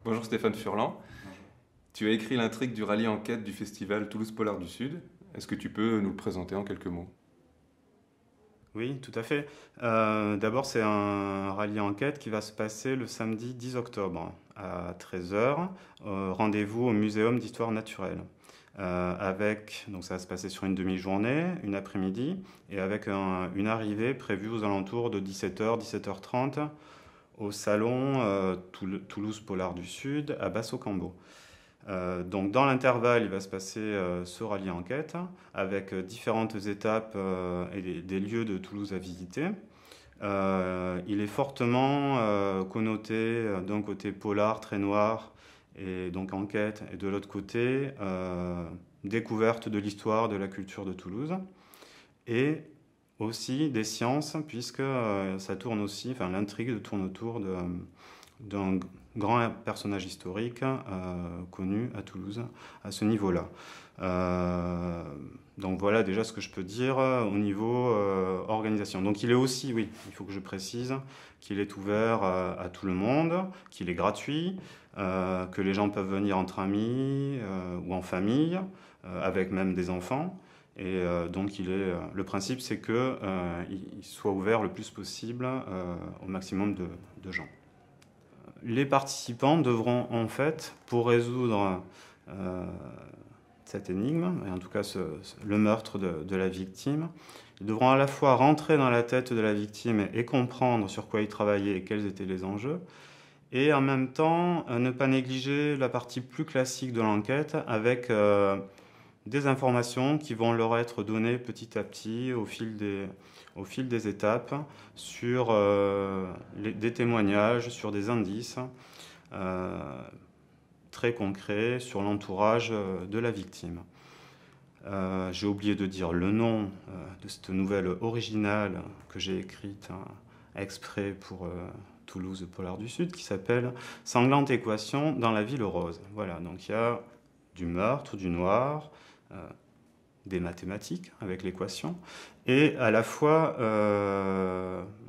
Bonjour Stéphane Furlan. Tu as écrit l'intrigue du rallye enquête du festival Toulouse Polar du Sud. Est-ce que tu peux nous le présenter en quelques mots? Oui, tout à fait. D'abord, c'est un rallye enquête qui va se passer le samedi 10 octobre à 13 heures. Rendez-vous au Muséum d'Histoire Naturelle. Donc ça va se passer sur une demi-journée, une après-midi, et avec une arrivée prévue aux alentours de 17h, 17h30 au salon Toulouse Polar du Sud à Basso-Cambo. Donc dans l'intervalle, il va se passer ce rallye enquête avec différentes étapes et des lieux de Toulouse à visiter. Il est fortement connoté d'un côté polar, très noir, et donc enquête, et de l'autre côté découverte de l'histoire, de la culture de Toulouse, et aussi des sciences, puisque ça tourne aussi, enfin l'intrigue tourne autour d'un grand personnage historique connu à Toulouse à ce niveau-là. Donc voilà déjà ce que je peux dire au niveau organisation. Donc il est aussi, oui, il faut que je précise qu'il est ouvert à tout le monde, qu'il est gratuit, que les gens peuvent venir entre amis ou en famille, avec même des enfants. Et donc le principe c'est que il soit ouvert le plus possible au maximum de gens. Les participants devront en fait, pour résoudre cette énigme, et en tout cas le meurtre de la victime, ils devront à la fois rentrer dans la tête de la victime et comprendre sur quoi il travaillait et quels étaient les enjeux, et en même temps ne pas négliger la partie plus classique de l'enquête avec des informations qui vont leur être données petit à petit au fil des étapes sur des témoignages, sur des indices euh, très concrets sur l'entourage de la victime. J'ai oublié de dire le nom de cette nouvelle originale que j'ai écrite exprès pour Toulouse Polar du Sud, qui s'appelle Sanglante équation dans la ville rose. Voilà, donc il y a du meurtre, du noir, des mathématiques avec l'équation, et à la fois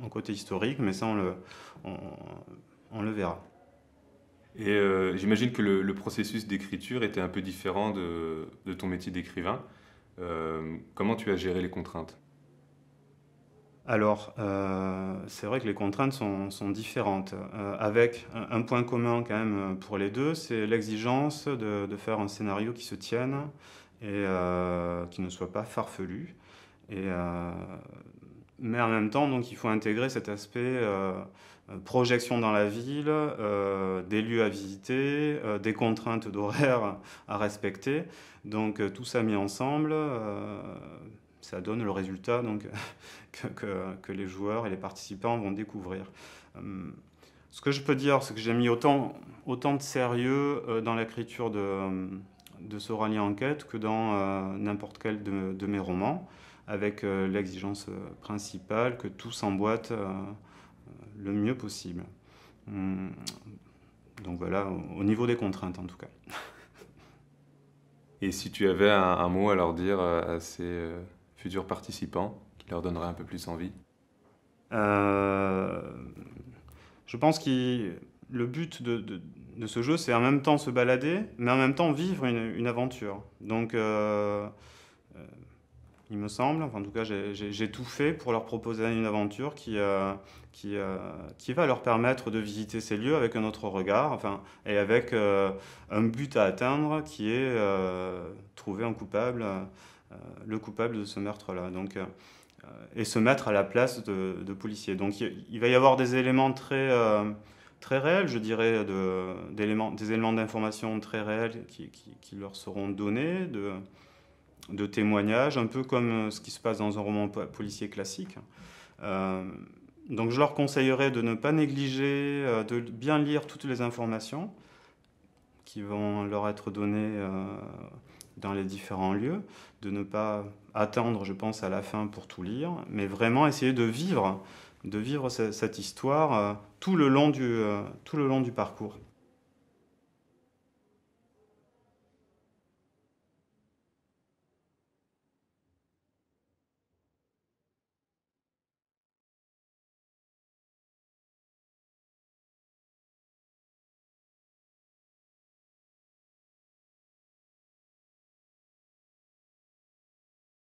en côté historique, mais ça on le verra. Et j'imagine que le processus d'écriture était un peu différent de ton métier d'écrivain. Comment tu as géré les contraintes? Alors, c'est vrai que les contraintes sont différentes, avec un point commun quand même pour les deux, c'est l'exigence de faire un scénario qui se tienne et qui ne soit pas farfelu. Et, mais en même temps, donc, il faut intégrer cet aspect projection dans la ville, des lieux à visiter, des contraintes d'horaire à respecter. Donc tout ça mis ensemble, ça donne le résultat donc, que les joueurs et les participants vont découvrir. Ce que je peux dire, c'est que j'ai mis autant de sérieux dans l'écriture de ce rallye enquête que dans n'importe quel de mes romans, avec l'exigence principale que tout s'emboîte le mieux possible. Donc voilà, au niveau des contraintes en tout cas. Et si tu avais un mot à leur dire à ces futurs participants qui leur donnerait un peu plus envie? Euh, je pense que le but de ce jeu, c'est en même temps se balader, mais en même temps vivre une aventure. Donc, il me semble, enfin, en tout cas, j'ai tout fait pour leur proposer une aventure qui va leur permettre de visiter ces lieux avec un autre regard, enfin, et avec un but à atteindre qui est trouver un coupable, le coupable de ce meurtre-là. Donc, et se mettre à la place de policiers. Donc il va y avoir des éléments très réels, je dirais, des éléments d'information très réels qui leur seront donnés, de témoignages, un peu comme ce qui se passe dans un roman policier classique. Euh, donc je leur conseillerais de ne pas négliger, de bien lire toutes les informations qui vont leur être données dans les différents lieux, de ne pas attendre, je pense, à la fin pour tout lire, mais vraiment essayer de vivre cette histoire tout le long du parcours.